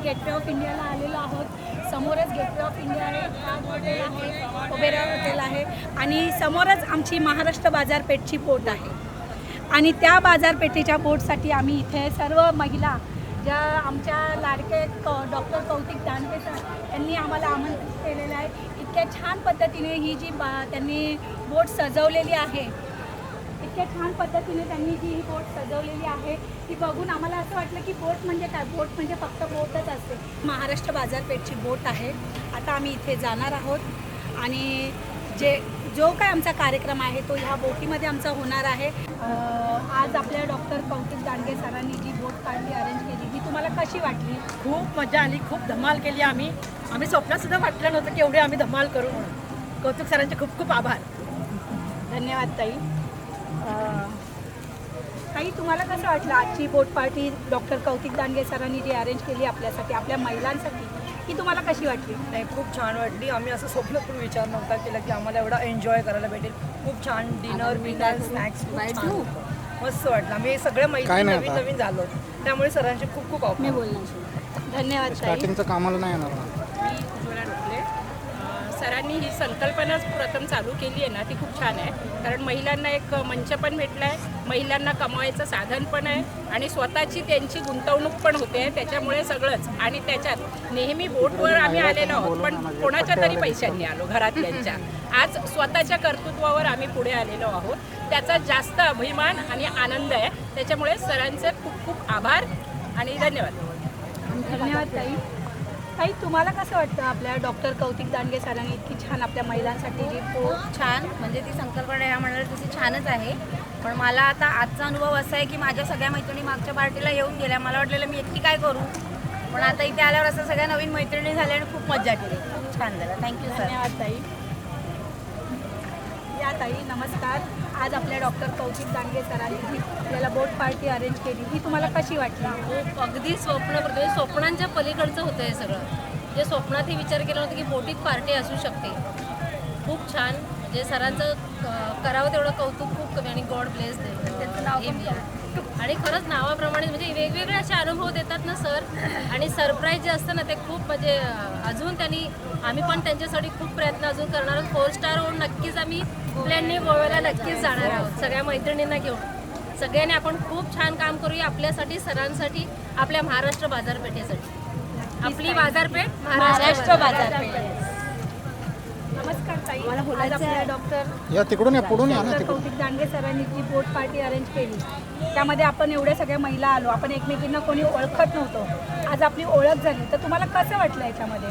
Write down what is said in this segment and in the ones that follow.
Gateway of इंडियाला आलेलो आहोत. समोरच गेटवे ऑफ इंडिया आहे, ताज हॉटेल आहे, ओबेरॉय हॉटेल आहे आणि समोरच आमची महाराष्ट्र बाजारपेठची बोट आहे. आणि त्या बाजारपेठेच्या बोटसाठी आम्ही इथे सर्व महिला ज्या आमच्या लाडके डॉक्टर कौतिक दानवे सर यांनी आम्हाला आमंत्रित केलेलं आहे. इतक्या छान पद्धतीने ही जी त्यांनी बोट सजवलेली आहे, इतक्या छान पद्धतीने त्यांनी जी ही बोट सजवलेली आहे ती बघून आम्हाला असं वाटलं की बोट म्हणजे काय, बोट म्हणजे फक्त बोटच असते. महाराष्ट्र बाजारपेठची बोट आहे. आता आम्ही इथे जाणार आहोत आणि जो काय आमचा कार्यक्रम आहे तो ह्या बोटीमध्ये आमचा होणार आहे. आज आपल्या डॉक्टर कौतिक दानवे सरांनी जी बोट पार्टी अरेंज केली ही तुम्हाला कशी वाटली? खूप मजा आली, खूप धमाल केली. आम्ही स्वप्नातसुद्धा वाटलं नव्हतं की एवढे आम्ही धमाल करू म्हणून. कौतुक सरांचे खूप खूप आभार. धन्यवाद ताई. ताई, तुम्हाला कसं वाटलं आजची बोट पार्टी डॉक्टर कौतिक दानवे सरांनी जी अरेंज केली आपल्यासाठी, आपल्या महिलांसाठी, ही तुम्हाला कशी वाटली? नाही, खूप छान वाटली. आम्ही असं स्वप्न पण विचार नव्हता केला की आम्हाला एवढा एन्जॉय करायला भेटेल. खूप छान डिनर बिनर स्नॅक्स मस्त वाटलं. आम्ही सगळ्या मैत्रिणी नवीन नवीन झालो, त्यामुळे सरांचे खूप खूप आभार. मी बोलणार. धन्यवाद ताई. स्टार्टिंगचं कामाला नाही येणार. मी उज्ज्वला ढोकले. सरांनी ही संकल्पनाच प्रथम चालू केली आहे ना, ती खूप छान आहे. कारण महिलांना एक मंच पण भेटला आहे, महिलांना कमवायचं साधन पण आहे आणि स्वतःची त्यांची गुंतवणूक पण होते. त्याच्यामुळे सगळंच. आणि त्याच्यात नेहमी बोटवर आम्ही आलेलो आहोत, पण कोणाच्या तरी पैशांनी आलो, घरातल्यांच्या. आज स्वतःच्या कर्तृत्वावर आम्ही पुढे आलेलो आहोत. त्याचा जास्त अभिमान आणि आनंद आहे. त्याच्यामुळे सरांचे खूप खूप आभार आणि धन्यवाद. धन्यवाद ताई. ताई, तुम्हाला कसं वाटतं आपल्या डॉक्टर कौतिक दानवे सरांनी इतकी छान आपल्या महिलांसाठी जी खूप छान, म्हणजे ती संकल्पना ह्या म्हणाल तशी छानच आहे. पण मला आता आजचा अनुभव असा आहे की माझ्या सगळ्या मैत्रिणी मागच्या पार्टीला येऊन गेल्या. मला वाटलेलं मी एकटी काय करू, पण आता इथे आल्यावर असं सगळ्या नवीन मैत्रिणी झाल्या आणि खूप मजा केली. खूप छान झालं. Thank you sir. धन्यवाद ताई. या ताई, नमस्कार. आज आपल्या डॉक्टर कौतिक दानवे सरांनी जी आपल्याला बोट पार्टी अरेंज केली ही तुम्हाला कशी वाटली? खूप अगदी स्वप्नांच्या पलीकडचं होतं हे सगळं. जे स्वप्नातही विचार केला होता की बोटीत पार्टी असू शकते. खूप छान. म्हणजे सरांचं करावं तेवढं कौतुक खूप कमी आणि गॉड ब्लेस दे. आणि खरंच नावाप्रमाणे म्हणजे वेगवेगळे असे अनुभव देतात ना सर. आणि सरप्राईज जे असतं ना ते खूप म्हणजे अजून आम्ही पण त्यांच्यासाठी खूप प्रयत्न अजून करणार आहोत. 4 स्टार होऊन नक्कीच आम्ही प्लॅनने गोव्याला नक्कीच जाणार आहोत सगळ्या मैत्रिणींना घेऊन. सगळ्यांनी आपण खूप छान काम करूया आपल्यासाठी, सरांसाठी, आपल्या महाराष्ट्र बाजारपेठेसाठी. आपली बाजारपेठ महाराष्ट्र बाजारपेठ. नमस्कार ताई. आज आपल्या डॉक्टर या तिकडून या, पुढून या ना. कौतिक दानवे सरांनी जी बोट पार्टी अरेंज केली त्यामध्ये आपण एवढ्या सगळ्या महिला आलो. आपण एकमेकींना कोणी ओळखत नव्हतो. आज आपली ओळख झाली. तर तुम्हाला कसं वाटलं याच्यामध्ये?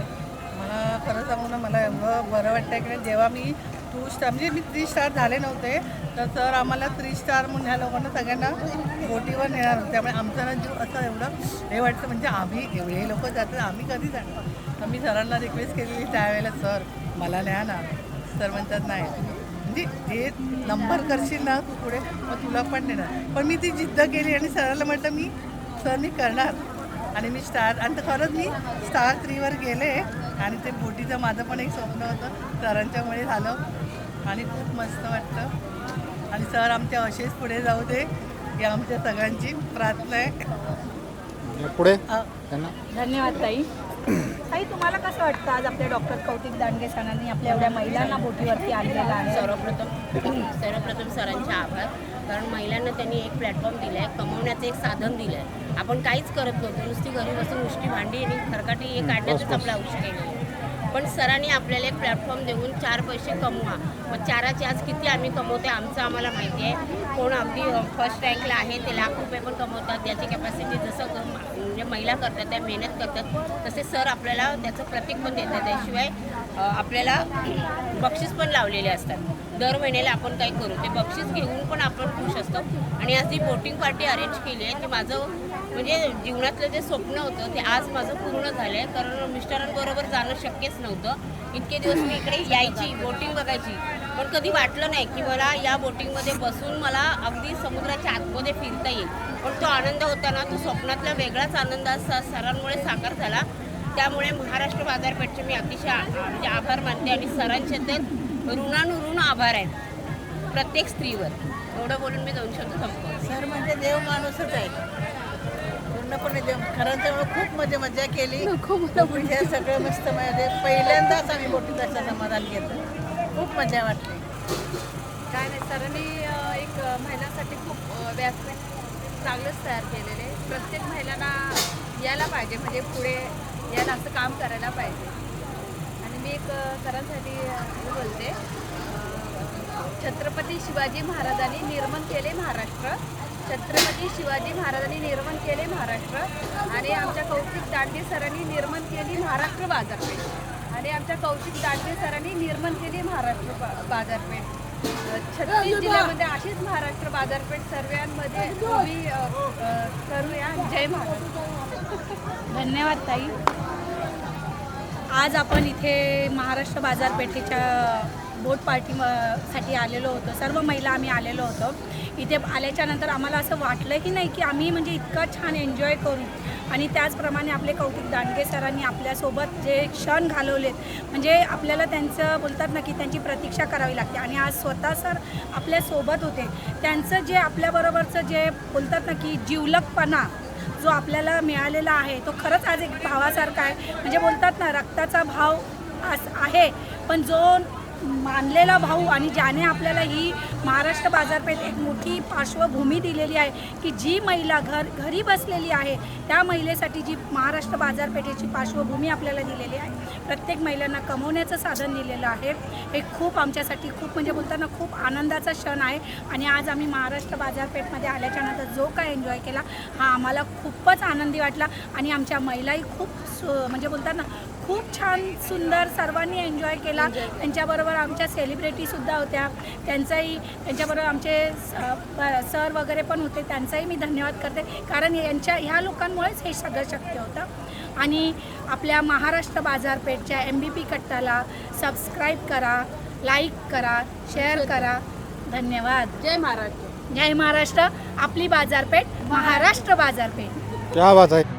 मला खरं सांगू ना, मला एवढं बरं वाटतं की जेव्हा मी 2 स्टार म्हणजे मी 3 स्टार झाले नव्हते, तर सर आम्हाला 3 स्टार म्हणून ह्या लोकांना सगळ्यांना बोटीवर नेणार होते. त्यामुळे आमचं ना जीव असं एवढं हे वाटतं, म्हणजे आम्ही एवढे लोक जातात, आम्ही कधी जाणार. तर मी सरांना रिक्वेस्ट केलेली त्यावेळेला, सर मला न्या ना. सर म्हणतात नाही, म्हणजे जे नंबर करशील ना तू पुढे मग तुला पण देणार. पण मी ती जिद्द केली आणि सरांना म्हटलं सर मी करणार. आणि मी स्टार, आणि खरंच मी स्टार 3वर गेले. आणि ते बोटीचं माझं पण एक स्वप्न होतं, सरांच्यामुळे झालं आणि खूप मस्त वाटतं. आणि सर आमच्या असेच पुढे जाऊ दे ही आमच्या सगळ्यांची प्रार्थना आहे. पुढे धन्यवाद ताई. ताई, तुम्हाला कसं वाटतं आज आपल्या डॉक्टर कौतिक दानवे सरांनी आपल्या एवढ्या महिलांना बोटीवरती आणलेलं आहे? सर्वप्रथम सरांचे आभार. कारण महिलांना त्यांनी एक प्लॅटफॉर्म दिला आहे, कमवण्याचं एक साधन दिलं आहे. आपण काहीच करत नव्हतो, नुसती घरी बसून उष्टी भांडी आणि खरकाटी हे काढण्यातच आपलं आयुष्य गेलं. पण सरांनी आपल्याला एक प्लॅटफॉर्म देऊन 4 पैसे कमवा. मग 4चे आज किती आम्ही कमवते आमचं आम्हाला माहिती आहे. कोण अगदी फर्स्ट रँकला आहे ते लाख रुपये पण कमवतात. त्याची कॅपॅसिटी जसं म्हणजे महिला करतात, त्या मेहनत करतात, तसे सर आपल्याला त्याचं प्रतीक पण देतात. त्याशिवाय आपल्याला बक्षीस पण लावलेले असतात. दर महिन्याला आपण काय करू ते बक्षीस घेऊन पण आपण खुश असतो. आणि आज जी बोटिंग पार्टी अरेंज केली आहे ते माझं म्हणजे जीवनातलं जे स्वप्न होतं ते आज माझं पूर्ण झालं आहे. कारण मिस्टरांबरोबर जाणं शक्यच नव्हतं. इतके दिवस मी इकडे यायची, बोटिंग बघायची, पण कधी वाटलं नाही की मला या बोटिंगमध्ये बसून मला अगदी समुद्राच्या आतमध्ये फिरता येईल. पण तो आनंद होता ना, तो स्वप्नातला वेगळाच आनंद असा सरांमुळे साकार झाला. त्यामुळे महाराष्ट्र बाजारपेठचे मी अतिशय म्हणजे आभार मानते. आणि सरांचे तर ऋणानुऋण आभार आहेत प्रत्येक स्त्रीवर. एवढं बोलून मी 2 शब्द संपवते. सर म्हणजे देव माणूसच आहे. भांडणं पण येते घरांच्यामुळे खूप मजा केली हे सगळं मस्त म्हणजे पहिल्यांदाच आम्ही बोटीत असं समाधान घेतलं खूप मजा वाटली. काय नाही सरांनी एक महिलांसाठी खूप व्यासपीठ चांगलंच तयार केलेलं आहे. प्रत्येक महिलांना यायला पाहिजे म्हणजे पुढे यायला असं काम करायला पाहिजे. आणि मी एक सरांसाठी हे बोलते छत्रपती शिवाजी महाराजांनी निर्माण केले महाराष्ट्र. छत्रपती शिवाजी महाराजांनी निर्माण केले महाराष्ट्र आणि आमच्या कौतिक दांडे सरांनी निर्माण केली महाराष्ट्र बाजारपेठ. आणि आमच्या कौतिक दांडे सरांनी निर्माण केली महाराष्ट्र बाजारपेठ. 36 जिल्ह्यामध्ये अशीच महाराष्ट्र बाजारपेठ सर्वांमध्ये उभी करूया. जय महाराष्ट्र. धन्यवाद ताई. आज आपण इथे महाराष्ट्र बाजारपेठेच्या बोट पार्टीसाठी आलेलो होतो. सर्व महिला आम्ही आलेलो होतो. इथे आल्याच्यानंतर आम्हाला असं वाटलंही नाही की आम्ही म्हणजे इतकं छान एन्जॉय करू. आणि त्याचप्रमाणे आपले कौतिक दांडगे सरांनी आपल्यासोबत जे क्षण घालवलेत म्हणजे आपल्याला त्यांचं बोलतात ना की त्यांची प्रतीक्षा करावी लागते. आणि आज स्वतः सर आपल्यासोबत होते. त्यांचं जे आपल्याबरोबरचं जे बोलतात ना की जिवलकपणा जो आपल्याला मिळालेला आहे तो खरंच आज एक भावासारखा आहे. म्हणजे बोलतात ना रक्ताचा भाव आहे पण जो मानलेला भाऊ आणि ज्याने आपल्याला ही महाराष्ट्र बाजारपेठ एक मोठी पार्श्वभूमी दिलेली आहे की जी महिला घरी बसलेली आहे त्या महिलेसाठी जी महाराष्ट्र बाजारपेठेची पार्श्वभूमी आपल्याला दिलेली आहे. प्रत्येक महिलांना कमवण्याचं साधन दिलेलं आहे. हे खूप आमच्यासाठी खूप म्हणजे बोलताना खूप आनंदाचा क्षण आहे. आणि आज आम्ही महाराष्ट्र बाजारपेठमध्ये आल्याच्यानंतर जो काय एन्जॉय केला हा आम्हाला खूपच आनंदी वाटला. आणि आमच्या महिलाही खूप म्हणजे बोलताना खूप छान सुंदर सर्वांनी एन्जॉय केला. त्यांच्याबरोबर आमच्या सेलिब्रिटीसुद्धा होत्या. त्यांच्याबरोबर आमचे सर वगैरे पण होते. त्यांचाही मी धन्यवाद करते कारण ह्या लोकांमुळेच हे सगळं शक्य होतं. आणि आपल्या महाराष्ट्र बाजारपेठच्या MBP कट्टाला सबस्क्राईब करा, लाईक करा, शेअर करा. धन्यवाद. जय महाराष्ट्र. जय महाराष्ट्र. आपली बाजारपेठ महाराष्ट्र बाजारपेठ. क्या बात आहे.